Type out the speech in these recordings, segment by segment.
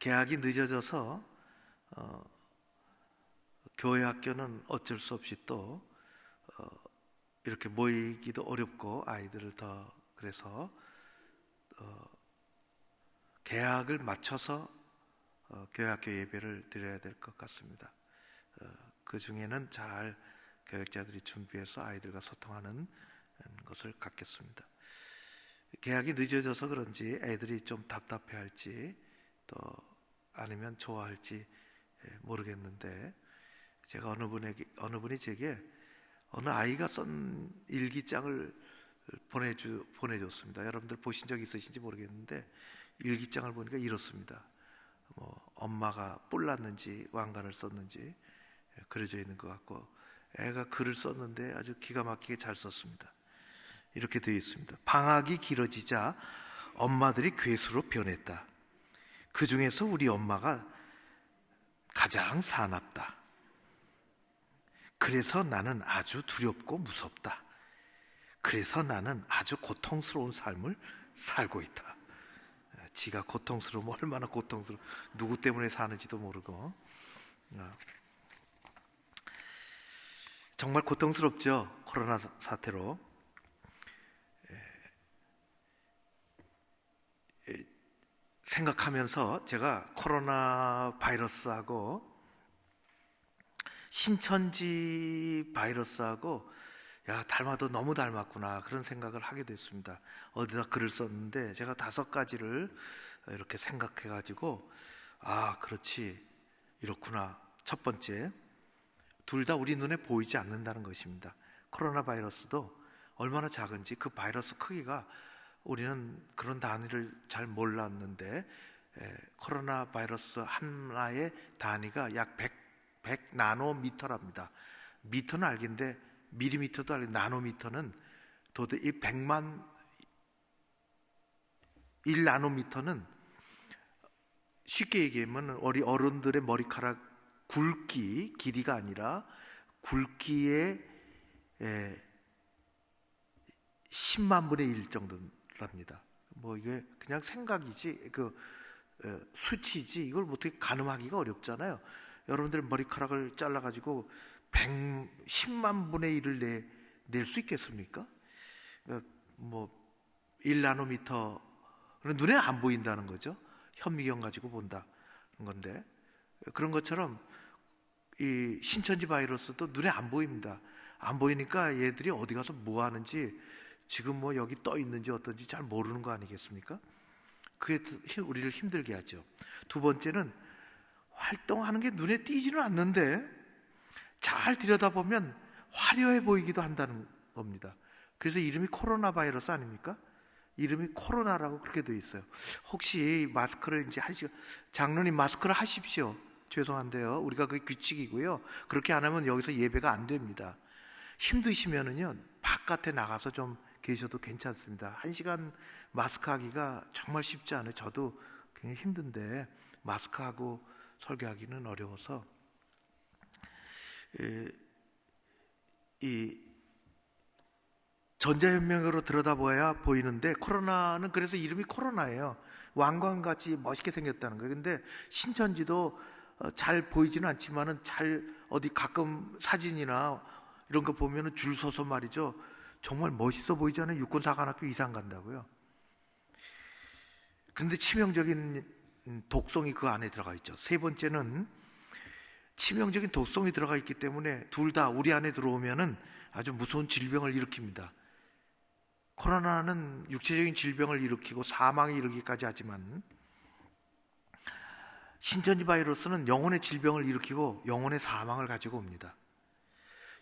개학이 늦어져서 교회 학교는 어쩔 수 없이 또 이렇게 모이기도 어렵고 아이들을 더 그래서 개학을 맞춰서 교회 학교 예배를 드려야 될 것 같습니다. 그 중에는 잘 교육자들이 준비해서 아이들과 소통하는 것을 갖겠습니다. 개학이 늦어져서 그런지 애들이 좀 답답해할지 또 아니면 좋아할지 모르겠는데, 제가 어느 분이 제게 어느 아이가 쓴 일기장을 보내줬습니다. 여러분들 보신 적 있으신지 모르겠는데 일기장을 보니까 이렇습니다. 엄마가 뿔 났는지 왕관을 썼는지 그려져 있는 것 같고, 애가 글을 썼는데 아주 기가 막히게 잘 썼습니다. 이렇게 되어 있습니다. 방학이 길어지자 엄마들이 괴수로 변했다. 그 중에서 우리 엄마가 가장 사납다. 그래서 나는 아주 두렵고 무섭다. 그래서 나는 아주 고통스러운 삶을 살고 있다. 지가 고통스러우면 얼마나 고통스러워, 누구 때문에 사는지도 모르고. 정말 고통스럽죠. 코로나 사태로. 생각하면서 제가 코로나 바이러스하고 신천지 바이러스하고 닮아도 너무 닮았구나, 그런 생각을 하게 됐습니다. 어디다 글을 썼는데 제가 5가지를 이렇게 생각해 가지고 그렇지, 이렇구나. 첫 번째, 둘 다 우리 눈에 보이지 않는다는 것입니다. 코로나 바이러스도 얼마나 작은지, 그 바이러스 크기가 우리는 그런 단위를 잘 몰랐는데 코로나 바이러스 하나의 단위가 약 100 나노미터랍니다. 미터는 알겠는데 밀리미터도 알겠는데 나노미터는 도대체 이 100만 1나노미터는 쉽게 얘기하면 우리 어른들의 머리카락 굵기, 길이가 아니라 굵기의 10만 분의 1 정도랍니다. 이게 그냥 생각이지, 수치지, 이걸 어떻게 가늠하기가 어렵잖아요. 여러분들 머리카락을 잘라가지고 10만 분의 1을 낼 수 있겠습니까? 1나노미터는 눈에 안 보인다는 거죠. 현미경 가지고 본다는 건데, 그런 것처럼 이 신천지 바이러스도 눈에 안 보입니다. 안 보이니까 얘들이 어디 가서 뭐 하는지, 지금 여기 떠 있는지 어떤지 잘 모르는 거 아니겠습니까? 그게 우리를 힘들게 하죠. 두 번째는 활동하는 게 눈에 띄지는 않는데 잘 들여다보면 화려해 보이기도 한다는 겁니다. 그래서 이름이 코로나 바이러스 아닙니까? 이름이 코로나라고 그렇게 되어 있어요. 혹시 마스크를 이제 장로님 마스크를 하십시오. 죄송한데요, 우리가 그게 규칙이고요. 그렇게 안 하면 여기서 예배가 안 됩니다. 힘드시면은요 바깥에 나가서 좀 계셔도 괜찮습니다. 1시간 마스크 하기가 정말 쉽지 않아요. 저도 굉장히 힘든데 마스크하고 설교하기는 어려워서. 이 전자현명으로 들여다봐야 보이는데 코로나는 그래서 이름이 코로나예요. 왕관같이 멋있게 생겼다는 거예요. 근데 신천지도 잘 보이지는 않지만은 잘 어디 가끔 사진이나 이런 거 보면은 줄 서서 말이죠, 정말 멋있어 보이잖아요. 육군사관학교 이상 간다고요. 그런데 치명적인 독성이 그 안에 들어가 있죠. 세 번째는 치명적인 독성이 들어가 있기 때문에 둘 다 우리 안에 들어오면은 아주 무서운 질병을 일으킵니다. 코로나는 육체적인 질병을 일으키고 사망에 이르기까지 하지만 신천지 바이러스는 영혼의 질병을 일으키고 영혼의 사망을 가지고 옵니다.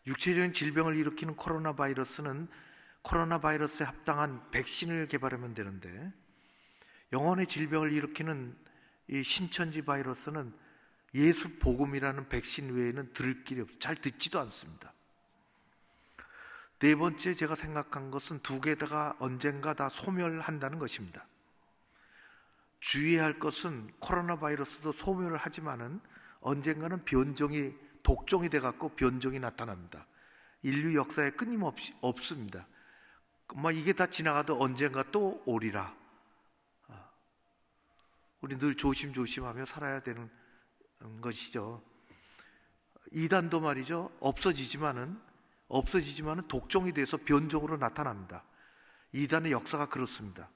육체적인 질병을 일으키는 코로나 바이러스는 코로나 바이러스에 합당한 백신을 개발하면 되는데, 영혼의 질병을 일으키는 이 신천지 바이러스는 예수 복음이라는 백신 외에는 들을 길이 없어요. 잘 듣지도 않습니다. 네 번째 제가 생각한 것은 두 개 다가 언젠가 다 소멸한다는 것입니다. 주의해야 할 것은 코로나 바이러스도 소멸을 하지만은 언젠가는 독종이 돼갖고 변종이 나타납니다. 인류 역사에 끊임없이 없습니다. 이게 다 지나가도 언젠가 또 오리라. 우리 늘 조심조심하며 살아야 되는 것이죠. 이단도 말이죠, 없어지지만은 독종이 돼서 변종으로 나타납니다. 이단의 역사가 그렇습니다.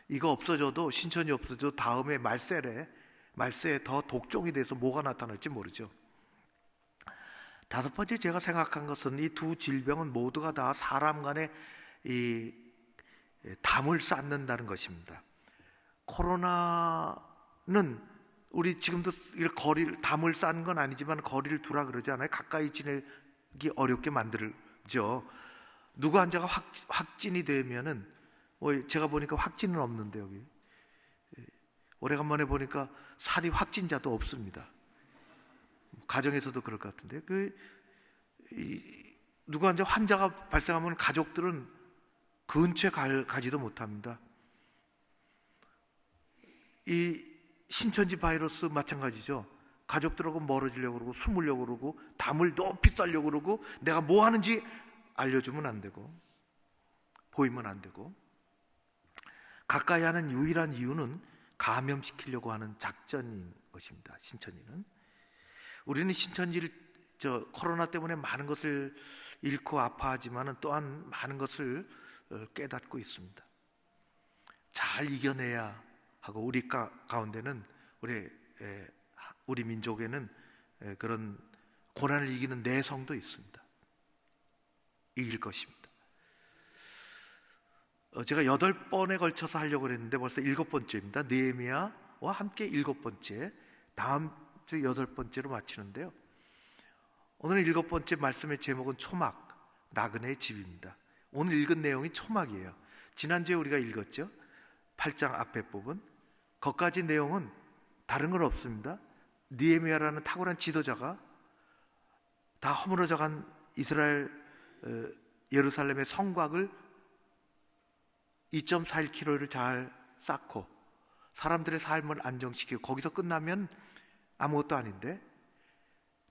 이거 없어져도, 신천이 없어져도 다음에 말세에 더 독종이 돼서 뭐가 나타날지 모르죠. 다섯 번째 제가 생각한 것은 이 두 질병은 모두가 다 사람 간의 이 담을 쌓는다는 것입니다. 코로나는 우리 지금도 담을 쌓는 건 아니지만 거리를 두라 그러지 않아요? 가까이 지내기 어렵게 만들죠. 누구 환자가 확진이 되면은, 제가 보니까 확진은 없는데, 여기 오래간만에 보니까 살이 확진자도 없습니다. 가정에서도 그럴 것 같은데, 누구 환자가 발생하면 가족들은 근처에 가지도 못합니다. 이 신천지 바이러스 마찬가지죠. 가족들하고 멀어지려고 그러고, 숨으려고 그러고, 담을 높이 쌓으려고 그러고, 내가 뭐 하는지 알려주면 안 되고, 보이면 안 되고. 가까이 하는 유일한 이유는 감염시키려고 하는 작전인 것입니다. 신천지는. 우리는 코로나 때문에 많은 것을 잃고 아파하지만 또한 많은 것을 깨닫고 있습니다. 잘 이겨내야 하고, 우리 가운데는, 우리 민족에는 그런 고난을 이기는 내성도 있습니다. 이길 것입니다. 제가 8번에 걸쳐서 하려고 했는데 벌써 7번째입니다. 느헤미야와 함께 7번째, 다음 주 8번째로 마치는데요. 오늘 7번째 말씀의 제목은 초막, 나그네의 집입니다. 오늘 읽은 내용이 초막이에요. 지난주에 우리가 읽었죠. 8장 앞에 부분. 거기까지 내용은 다른 건 없습니다. 느헤미야라는 탁월한 지도자가 다 허물어져간 이스라엘 예루살렘의 성곽을 2.41km를 잘 쌓고 사람들의 삶을 안정시키고, 거기서 끝나면 아무것도 아닌데,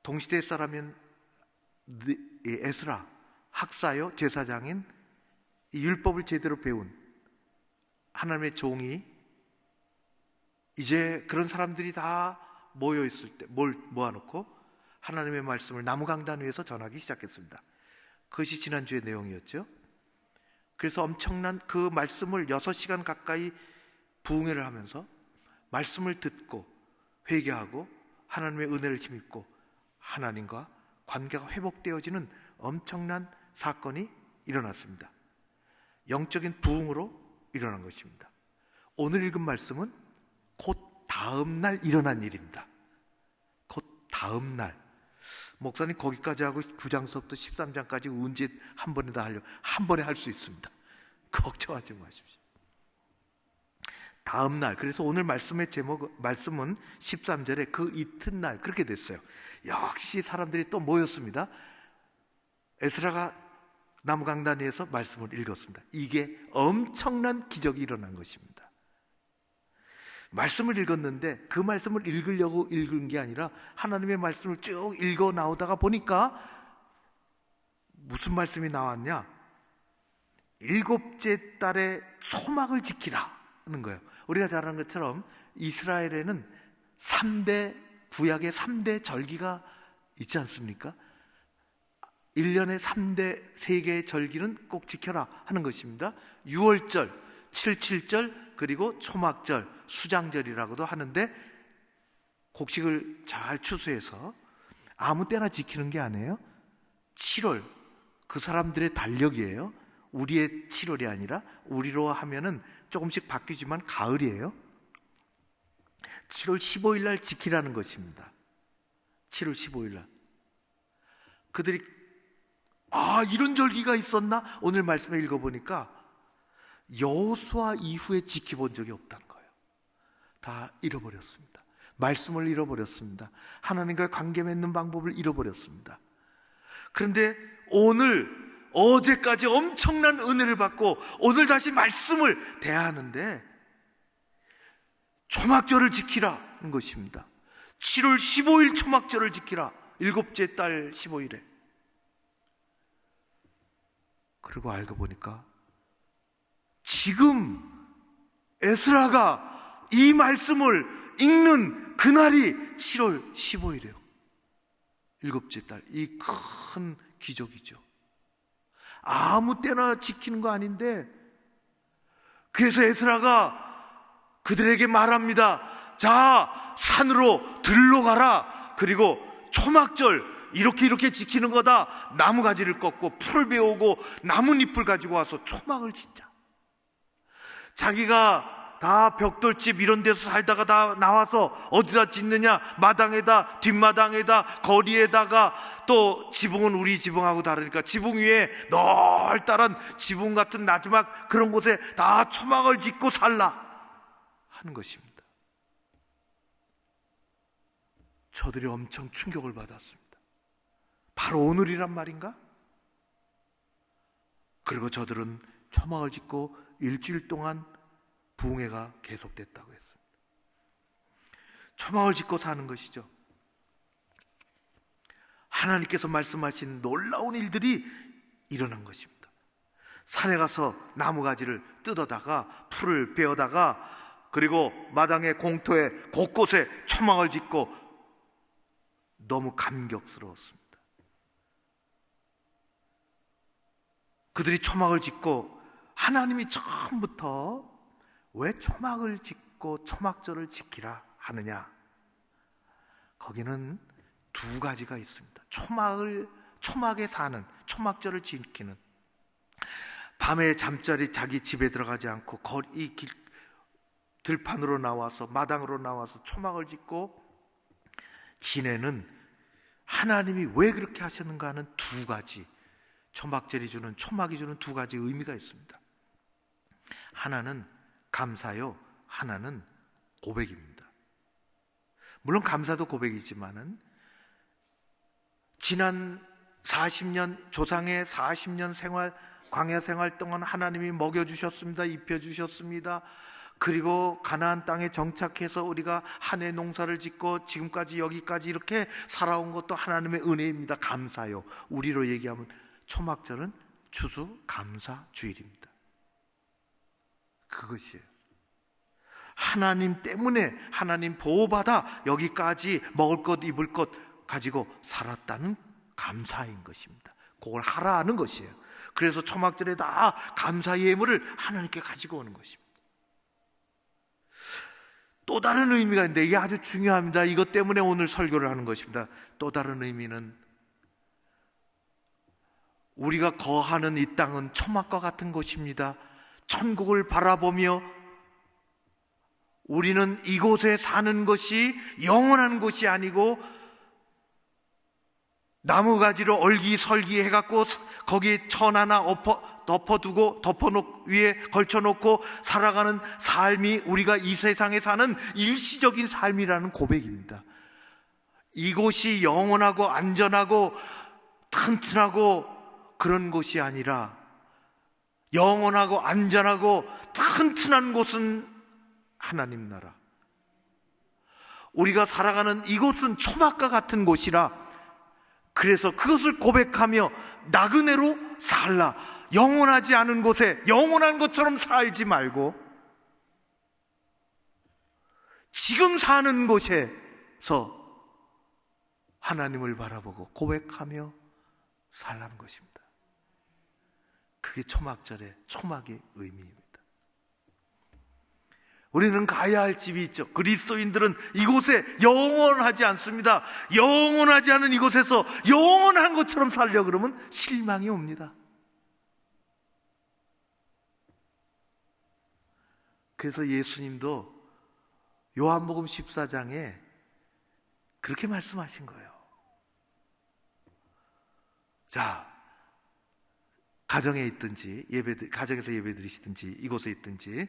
동시대 사람인 에스라 학사요 제사장인 이 율법을 제대로 배운 하나님의 종이, 이제 그런 사람들이 다 모여 있을 때 모아놓고 하나님의 말씀을 나무강단 위에서 전하기 시작했습니다. 그것이 지난주의 내용이었죠. 그래서 엄청난 그 말씀을 6시간 가까이 부흥회를 하면서 말씀을 듣고 회개하고 하나님의 은혜를 힘입고 하나님과 관계가 회복되어지는 엄청난 사건이 일어났습니다. 영적인 부흥으로 일어난 것입니다. 오늘 읽은 말씀은 곧 다음 날 일어난 일입니다. 곧 다음 날. 목사님 거기까지 하고 9장서부터 13장까지 언제 한 번에 다 하려고, 한 번에 할 수 있습니다. 걱정하지 마십시오. 다음 날. 그래서 오늘 말씀은 13절에 그 이튿날 그렇게 됐어요. 역시 사람들이 또 모였습니다. 에스라가 나무강단 위에서 말씀을 읽었습니다. 이게 엄청난 기적이 일어난 것입니다. 말씀을 읽었는데 그 말씀을 읽으려고 읽은 게 아니라 하나님의 말씀을 쭉 읽어 나오다가 보니까 무슨 말씀이 나왔냐? 7째 달에 초막을 지키라는 거예요. 우리가 잘 아는 것처럼 이스라엘에는 구약의 3대 절기가 있지 않습니까? 1년에 3개의 절기는 꼭 지켜라 하는 것입니다. 6월절, 77절, 그리고 초막절, 수장절이라고도 하는데, 곡식을 잘 추수해서 아무 때나 지키는 게 아니에요. 7월, 그 사람들의 달력이에요. 우리의 7월이 아니라, 우리로 하면은 조금씩 바뀌지만 가을이에요. 7월 15일 날 지키라는 것입니다. 7월 15일 날. 그들이 이런 절기가 있었나? 오늘 말씀을 읽어보니까 여호수아 이후에 지켜본 적이 없다는 거예요. 다 잃어버렸습니다. 말씀을 잃어버렸습니다. 하나님과 관계 맺는 방법을 잃어버렸습니다. 그런데 어제까지 엄청난 은혜를 받고 오늘 다시 말씀을 대하는데 초막절을 지키라는 것입니다. 7월 15일 초막절을 지키라. 7째 달 15일에. 그리고 알고 보니까 지금 에스라가 이 말씀을 읽는 그날이 7월 15일이에요. 일곱째 달. 이 큰 기적이죠. 아무 때나 지키는 거 아닌데, 그래서 에스라가 그들에게 말합니다. 자, 산으로 들러 가라. 그리고 초막절 이렇게 지키는 거다. 나무가지를 꺾고 풀을 베우고 나뭇잎을 가지고 와서 초막을 짓자. 자기가 다 벽돌집 이런 데서 살다가 다 나와서 어디다 짓느냐? 마당에다, 뒷마당에다, 거리에다가, 또 지붕은 우리 지붕하고 다르니까 지붕 위에 널따란 지붕 같은 나지막 그런 곳에 다 초막을 짓고 살라 하는 것입니다. 저들이 엄청 충격을 받았습니다. 바로 오늘이란 말인가? 그리고 저들은 초막을 짓고 일주일 동안 부흥회가 계속됐다고 했습니다. 초막을 짓고 사는 것이죠. 하나님께서 말씀하신 놀라운 일들이 일어난 것입니다. 산에 가서 나무가지를 뜯어다가 풀을 베어다가, 그리고 마당의 공터에 곳곳에 초막을 짓고 너무 감격스러웠습니다. 그들이 초막을 짓고 하나님이 처음부터 왜 초막을 짓고 초막절을 지키라 하느냐? 거기는 두 가지가 있습니다. 초막에 사는, 초막절을 지키는, 밤에 잠자리 자기 집에 들어가지 않고 이 들판으로 나와서, 마당으로 나와서 초막을 짓고 지내는, 하나님이 왜 그렇게 하셨는가 하는 두 가지, 초막이 주는 두 가지 의미가 있습니다. 하나는 감사요, 하나는 고백입니다. 물론 감사도 고백이지만은 지난 40년, 조상의 40년 생활, 광야 생활 동안 하나님이 먹여주셨습니다. 입혀주셨습니다. 그리고 가나안 땅에 정착해서 우리가 한 해 농사를 짓고 지금까지 여기까지 이렇게 살아온 것도 하나님의 은혜입니다. 감사요. 우리로 얘기하면 초막절은 추수 감사 주일입니다. 그것이에요. 하나님 때문에, 하나님 보호받아 여기까지 먹을 것 입을 것 가지고 살았다는 감사인 것입니다. 그걸 하라는 것이에요. 그래서 초막절에 다 감사 예물을 하나님께 가지고 오는 것입니다. 또 다른 의미가 있는데 이게 아주 중요합니다. 이것 때문에 오늘 설교를 하는 것입니다. 또 다른 의미는, 우리가 거하는 이 땅은 초막과 같은 곳입니다. 천국을 바라보며 우리는 이곳에 사는 것이 영원한 곳이 아니고, 나무가지로 얼기설기 해갖고 거기에 천 하나 덮어두고 위에 걸쳐놓고 살아가는 삶이 우리가 이 세상에 사는 일시적인 삶이라는 고백입니다. 이곳이 영원하고 안전하고 튼튼하고 그런 곳이 아니라, 영원하고 안전하고 튼튼한 곳은 하나님 나라, 우리가 살아가는 이곳은 초막과 같은 곳이라, 그래서 그것을 고백하며 나그네로 살라. 영원하지 않은 곳에 영원한 것처럼 살지 말고 지금 사는 곳에서 하나님을 바라보고 고백하며 살라는 것입니다. 그게 초막절의 초막의 의미입니다. 우리는 가야 할 집이 있죠. 그리스도인들은 이곳에 영원하지 않습니다. 영원하지 않은 이곳에서 영원한 것처럼 살려고 그러면 실망이 옵니다. 그래서 예수님도 요한복음 14장에 그렇게 말씀하신 거예요. 자, 가정에 있든지 가정에서 예배 드리시든지 이곳에 있든지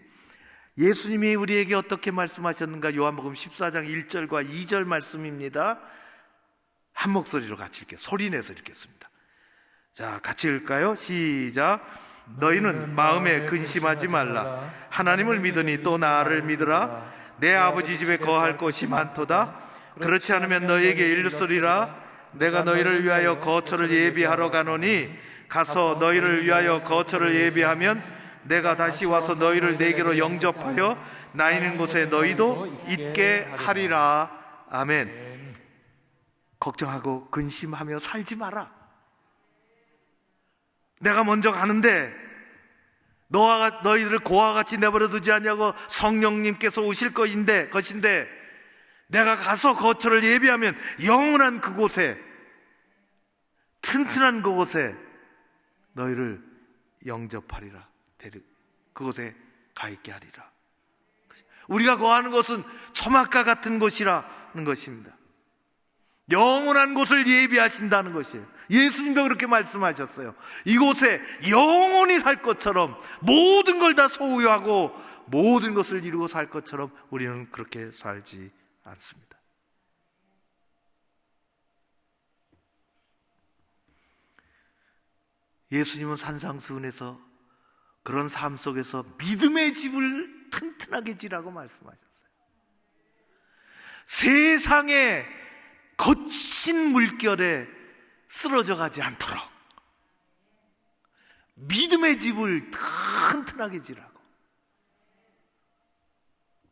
예수님이 우리에게 어떻게 말씀하셨는가? 요한복음 14장 1절과 2절 말씀입니다. 한 목소리로 같이 소리내서 읽겠습니다. 자, 같이 읽을까요? 시작. 너희는 마음에 근심하지 말라. 하나님을 믿으니 또 나를 믿으라. 내 아버지 집에 거할 곳이 많도다. 그렇지 않으면 너희에게 일렀으리라. 내가 너희를 위하여 거처를 예비하러 가노니, 가서 너희를 위하여 거처를 예비하면 내가 다시 와서 너희를 내게로 영접하여 나 있는 곳에 너희도 있게 하리라. 아멘. 걱정하고 근심하며 살지 마라. 내가 먼저 가는데 너희들을 고아와 같이 내버려 두지 않냐고 성령님께서 오실 것인데 내가 가서 거처를 예비하면 영원한 그곳에, 튼튼한 그곳에 너희를 영접하리라. 그곳에 가 있게 하리라. 우리가 거하는 곳은 초막과 같은 곳이라는 것입니다. 영원한 곳을 예비하신다는 것이에요. 예수님도 그렇게 말씀하셨어요. 이곳에 영원히 살 것처럼, 모든 걸 다 소유하고 모든 것을 이루고 살 것처럼 우리는 그렇게 살지 않습니다. 예수님은 산상수훈에서 그런 삶 속에서 믿음의 집을 튼튼하게 지라고 말씀하셨어요. 세상의 거친 물결에 쓰러져 가지 않도록 믿음의 집을 튼튼하게 지라고.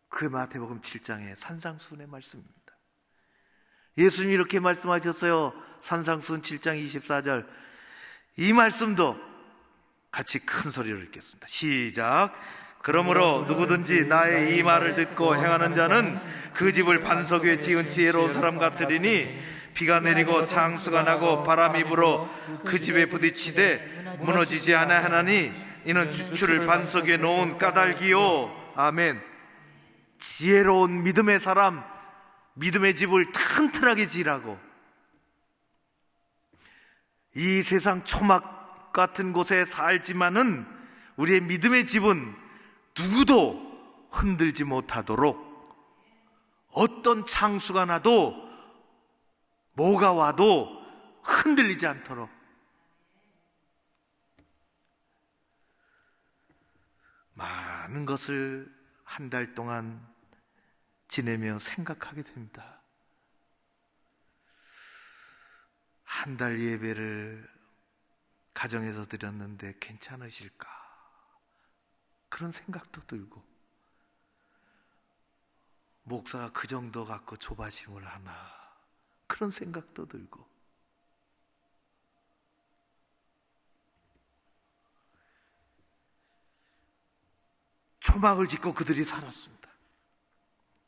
그 마태복음 7장의 산상수훈의 말씀입니다. 예수님이 이렇게 말씀하셨어요. 산상수훈 7장 24절. 이 말씀도 같이 큰 소리로 읽겠습니다. 시작. 그러므로 누구든지 나의 이 말을 듣고 행하는 자는 그 집을 반석 위에 지은 지혜로운 사람 같으리니 비가 내리고 창수가 나고 바람이 불어 그 집에 부딪히되 무너지지 아니하나니 이는 주추를 반석 위에 놓은 까닭이요. 아멘. 지혜로운 믿음의 사람, 믿음의 집을 튼튼하게 지라고. 이 세상 초막 같은 곳에 살지만은 우리의 믿음의 집은 누구도 흔들지 못하도록, 어떤 창수가 나도 뭐가 와도 흔들리지 않도록 많은 것을 한 달 동안 지내며 생각하게 됩니다. 한 달 예배를 가정에서 드렸는데 괜찮으실까? 그런 생각도 들고, 목사가 그 정도 갖고 조바심을 하나? 그런 생각도 들고, 초막을 짓고 그들이 살았습니다.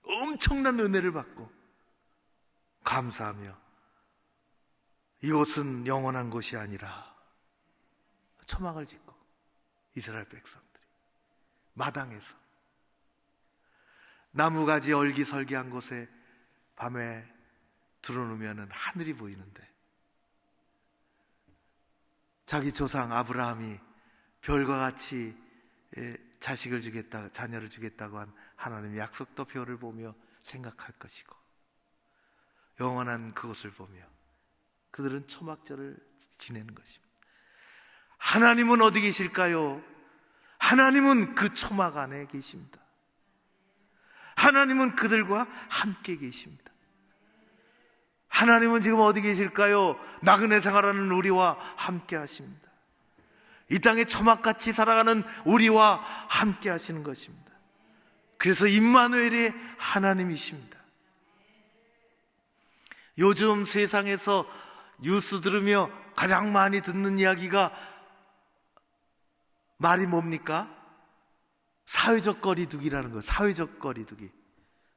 엄청난 은혜를 받고 감사하며 이곳은 영원한 곳이 아니라 초막을 짓고 이스라엘 백성들이 마당에서 나무가지 얼기설기한 곳에 밤에 들어놓으면 하늘이 보이는데, 자기 조상 아브라함이 별과 같이 자식을 주겠다, 자녀를 주겠다고 한 하나님의 약속도표를 보며 생각할 것이고, 영원한 그곳을 보며 그들은 초막절을 지내는 것입니다. 하나님은 어디 계실까요? 하나님은 그 초막 안에 계십니다. 하나님은 그들과 함께 계십니다. 하나님은 지금 어디 계실까요? 나그네 생활하는 우리와 함께 하십니다. 이 땅에 초막같이 살아가는 우리와 함께 하시는 것입니다. 그래서 임마누엘이 하나님이십니다. 요즘 세상에서 뉴스 들으며 가장 많이 듣는 이야기가 말이 뭡니까? 사회적 거리두기라는 거예요. 사회적 거리두기.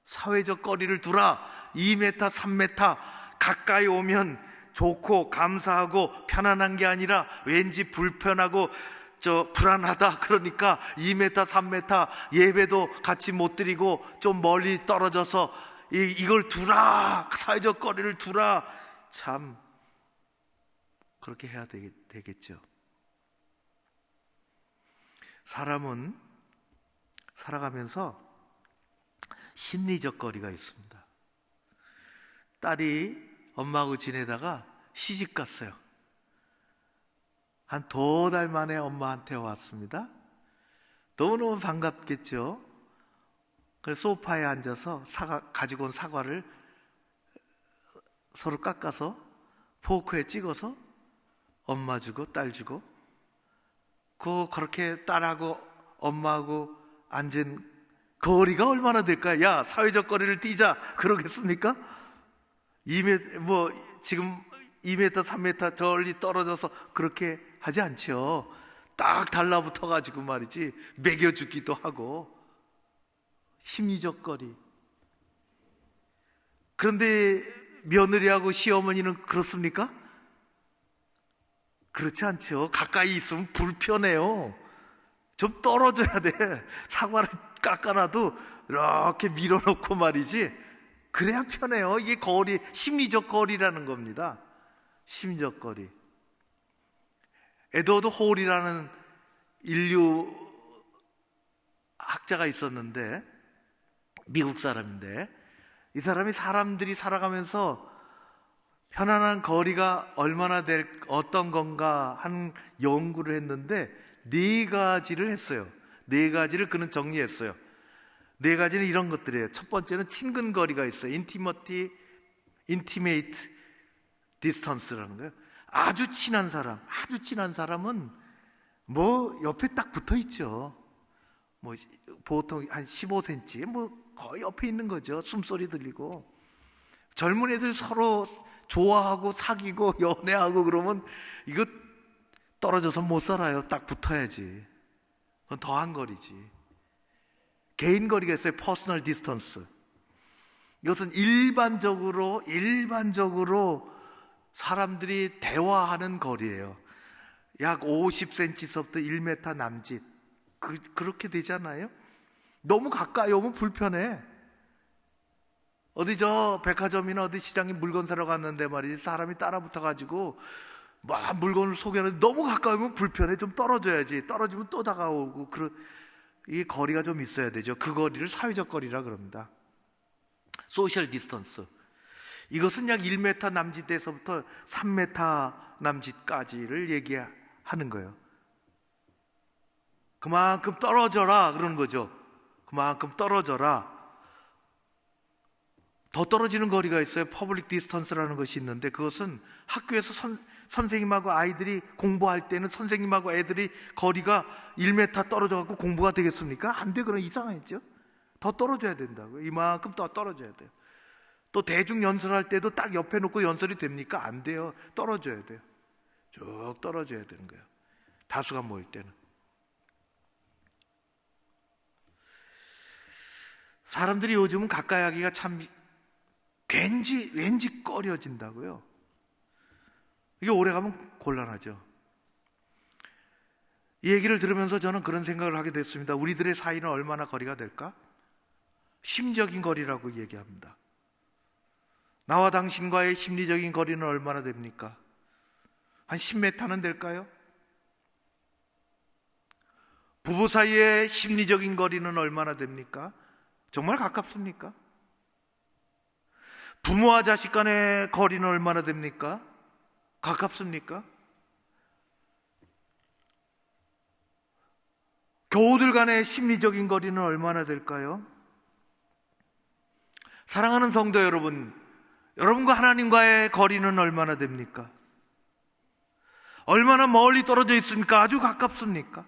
사회적 거리를 두라. 2m, 3m 가까이 오면 좋고 감사하고 편안한 게 아니라 왠지 불편하고 불안하다. 그러니까 2m, 3m 예배도 같이 못 드리고 좀 멀리 떨어져서 이걸 두라. 사회적 거리를 두라. 참 그렇게 해야 되겠죠. 사람은 살아가면서 심리적 거리가 있습니다. 딸이 엄마하고 지내다가 시집 갔어요. 한 2달 만에 엄마한테 왔습니다. 너무너무 반갑겠죠. 그래서 소파에 앉아서 가지고 온 사과를 서로 깎아서 포크에 찍어서 엄마 주고 딸 주고, 그렇게 딸하고 엄마하고 앉은 거리가 얼마나 될까요? 야, 사회적 거리를 뛰자 그러겠습니까? 지금 2m, 3m 저리 떨어져서 그렇게 하지 않죠. 딱 달라붙어 가지고 말이지, 매겨주기도 하고. 심리적 거리. 그런데 며느리하고 시어머니는 그렇습니까? 그렇지 않죠. 가까이 있으면 불편해요. 좀 떨어져야 돼. 사과를 깎아놔도 이렇게 밀어놓고 말이지, 그래야 편해요. 이게 거리, 심리적 거리라는 겁니다. 심리적 거리. 에드워드 홀이라는 인류 학자가 있었는데, 미국 사람인데, 이 사람이 사람들이 살아가면서 편안한 거리가 얼마나 어떤 건가 하는 연구를 했는데, 4가지를 했어요. 4가지를 그는 정리했어요. 4가지는 이런 것들이에요. 첫 번째는 친근 거리가 있어요. intimate distance라는 거예요. 아주 친한 사람은 옆에 딱 붙어 있죠. 보통 한 15cm, 거의 옆에 있는 거죠. 숨소리 들리고. 젊은 애들 서로 좋아하고 사귀고 연애하고 그러면 이거 떨어져서 못 살아요. 딱 붙어야지. 그건 더한 거리지. 개인 거리가 있어요. 퍼스널 디스턴스. 이것은 일반적으로 사람들이 대화하는 거리예요. 약 50cm서부터 1m 남짓. 그렇게 되잖아요. 너무 가까이 오면 불편해. 어디 백화점이나 어디 시장에 물건 사러 갔는데 말이지, 사람이 따라 붙어가지고 막 물건을 소개하는데 너무 가까이 오면 불편해. 좀 떨어져야지. 떨어지면 또 다가오고. 이 거리가 좀 있어야 되죠. 그 거리를 사회적 거리라 그럽니다. 소셜 디스턴스. 이것은 약 1m 남짓에서부터 3m 남짓까지를 얘기하는 거예요. 그만큼 떨어져라 그러는 거죠. 그만큼 떨어져라. 더 떨어지는 거리가 있어요. 퍼블릭 디스턴스라는 것이 있는데, 그것은 학교에서 선생님하고 아이들이 공부할 때는 선생님하고 애들이 거리가 1m 떨어져 갖고 공부가 되겠습니까? 안 돼. 그럼 이상하죠. 더 떨어져야 된다고요. 이만큼 더 떨어져야 돼요. 또 대중 연설할 때도 딱 옆에 놓고 연설이 됩니까? 안 돼요. 떨어져야 돼요. 쭉 떨어져야 되는 거예요. 다수가 모일 때는. 사람들이 요즘은 가까이 하기가 참 왠지 꺼려진다고요. 이게 오래가면 곤란하죠. 이 얘기를 들으면서 저는 그런 생각을 하게 됐습니다. 우리들의 사이는 얼마나 거리가 될까? 심적인 거리라고 얘기합니다. 나와 당신과의 심리적인 거리는 얼마나 됩니까? 한 10m는 될까요? 부부 사이의 심리적인 거리는 얼마나 됩니까? 정말 가깝습니까? 부모와 자식 간의 거리는 얼마나 됩니까? 가깝습니까? 교우들 간의 심리적인 거리는 얼마나 될까요? 사랑하는 성도 여러분, 여러분과 하나님과의 거리는 얼마나 됩니까? 얼마나 멀리 떨어져 있습니까? 아주 가깝습니까?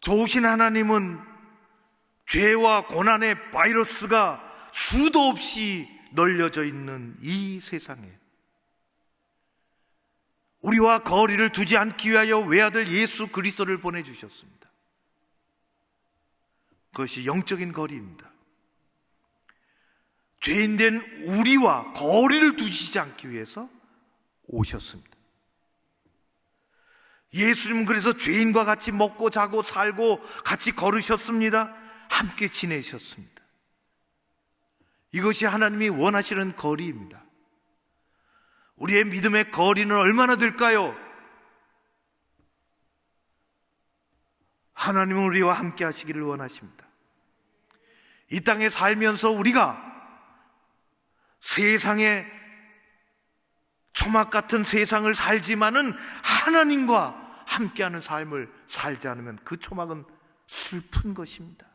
좋으신 하나님은 죄와 고난의 바이러스가 수도 없이 널려져 있는 이 세상에 우리와 거리를 두지 않기 위하여 외아들 예수 그리스도를 보내주셨습니다. 그것이 영적인 거리입니다. 죄인된 우리와 거리를 두시지 않기 위해서 오셨습니다. 예수님은 그래서 죄인과 같이 먹고 자고 살고 같이 걸으셨습니다. 함께 지내셨습니다. 이것이 하나님이 원하시는 거리입니다. 우리의 믿음의 거리는 얼마나 될까요? 하나님은 우리와 함께 하시기를 원하십니다. 이 땅에 살면서 우리가 세상에 초막 같은 세상을 살지만은 하나님과 함께하는 삶을 살지 않으면 그 초막은 슬픈 것입니다.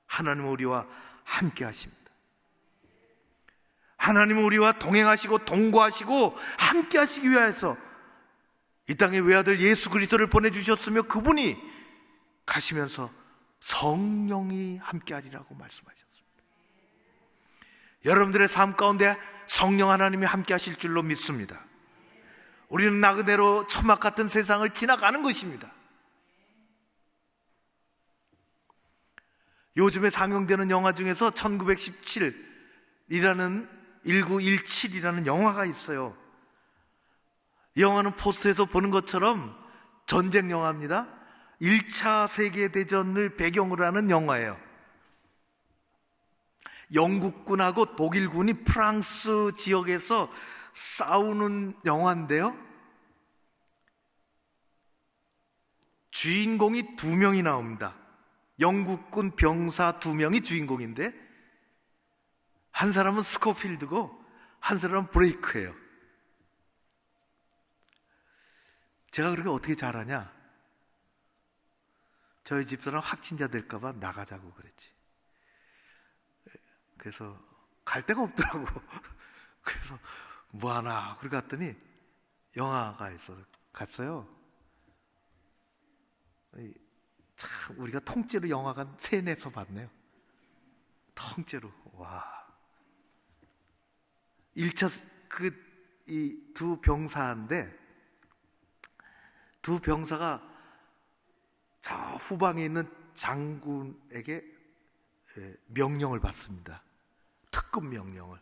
하나님은 우리와 함께 하십니다. 하나님은 우리와 동행하시고 동거하시고 함께 하시기 위해서 이 땅에 외아들 예수 그리스도를 보내주셨으며 그분이 가시면서 성령이 함께하리라고 말씀하셨습니다. 여러분들의 삶 가운데 성령 하나님이 함께하실 줄로 믿습니다. 우리는 나그네로 천막 같은 세상을 지나가는 것입니다. 요즘에 상영되는 영화 중에서 1917이라는 영화가 있어요. 이 영화는 포스터에서 보는 것처럼 전쟁 영화입니다. 1차 세계대전을 배경으로 하는 영화예요. 영국군하고 독일군이 프랑스 지역에서 싸우는 영화인데요, 주인공이 2명이 나옵니다. 영국군 병사 2명이 주인공인데, 한 사람은 스코필드고 한 사람은 브레이크예요. 제가 그렇게 어떻게 잘하냐? 저희 집사람 확진자 될까봐 나가자고 그랬지. 그래서 갈 데가 없더라고. 그래서 뭐하나 그러고 갔더니 영화가 있어서 갔어요. 참 우리가 통째로 영화관 3-4서 봤네요. 통째로. 와. 1차 이 2 병사인데, 2 병사가 저 후방에 있는 장군에게 명령을 받습니다. 특급 명령을.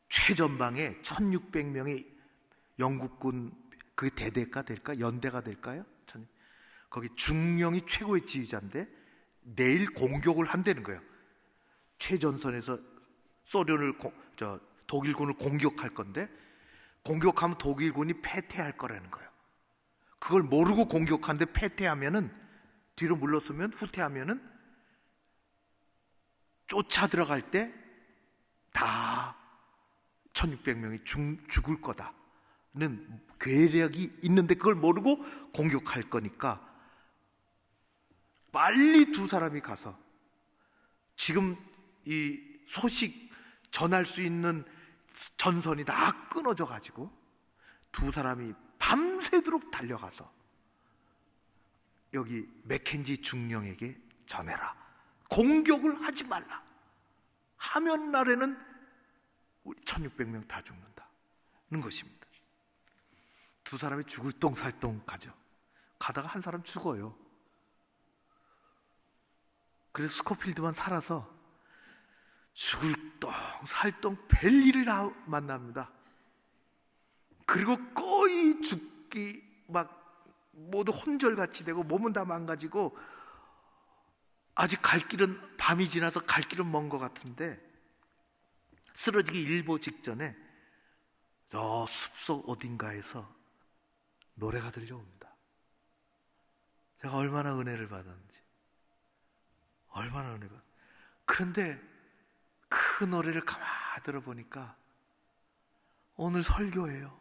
최전방에 1600명의 영국군, 그게 대대가 될까? 연대가 될까요? 거기 중령이 최고의 지휘자인데 내일 공격을 한다는 거예요. 최전선에서 독일군을 공격할 건데, 공격하면 독일군이 패퇴할 거라는 거예요. 그걸 모르고 공격하는데 패퇴하면은, 뒤로 물러서면, 후퇴하면은 쫓아 들어갈 때 다 1600명이 죽을 거다는 계략이 있는데, 그걸 모르고 공격할 거니까 빨리 2 사람이 가서, 지금 이 소식 전할 수 있는 전선이 다 끊어져 가지고 2 사람이 밤새도록 달려가서 여기 맥켄지 중령에게 전해라. 공격을 하지 말라. 하면 날에는 우리 1600명 다 죽는다는 것입니다. 2 사람이 죽을 똥살똥 가죠. 가다가 한 사람 죽어요. 그래서 스코필드만 살아서 죽을 똥살똥 별일을 만납니다. 그리고 거의 죽기 막 모두 혼절같이 되고 몸은 다 망가지고, 아직 갈 길은, 밤이 지나서 갈 길은 먼 것 같은데, 쓰러지기 일보 직전에 저 숲속 어딘가에서 노래가 들려옵니다. 제가 얼마나 은혜를 받았는지, 얼마나 은혜를 받았는지. 그런데 그 노래를 가만히 들어보니까 오늘 설교예요.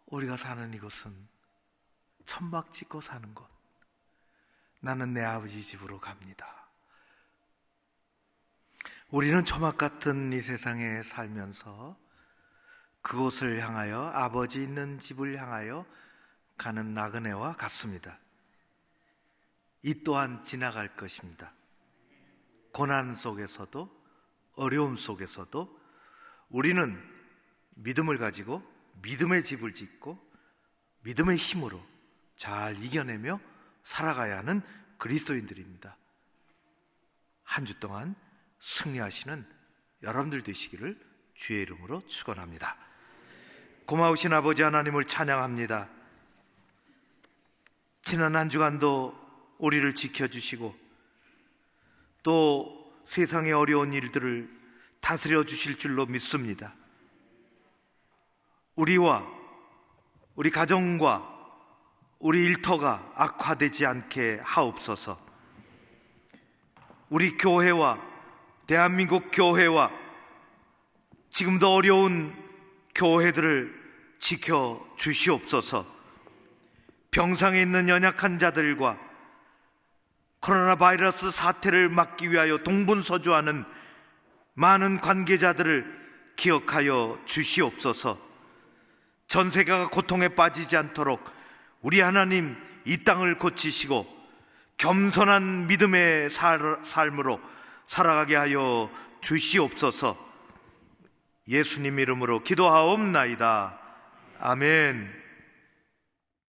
우리가 사는 이곳은 천막 짓고 사는 곳. 나는 내 아버지 집으로 갑니다. 우리는 초막 같은 이 세상에 살면서 그곳을 향하여, 아버지 있는 집을 향하여 가는 나그네와 같습니다. 이 또한 지나갈 것입니다. 고난 속에서도, 어려움 속에서도 우리는 믿음을 가지고 믿음의 집을 짓고 믿음의 힘으로 잘 이겨내며 살아가야 하는 그리스도인들입니다. 한 주 동안 승리하시는 여러분들 되시기를 주의 이름으로 축원합니다. 고마우신 아버지 하나님을 찬양합니다. 지난 한 주간도 우리를 지켜주시고 또 세상의 어려운 일들을 다스려 주실 줄로 믿습니다. 우리와 우리 가정과 우리 일터가 악화되지 않게 하옵소서. 우리 교회와 대한민국 교회와 지금도 어려운 교회들을 지켜 주시옵소서. 병상에 있는 연약한 자들과 코로나 바이러스 사태를 막기 위하여 동분서주하는 많은 관계자들을 기억하여 주시옵소서. 전 세계가 고통에 빠지지 않도록 우리 하나님 이 땅을 고치시고 겸손한 믿음의 삶으로 살아가게 하여 주시옵소서. 예수님 이름으로 기도하옵나이다. 아멘.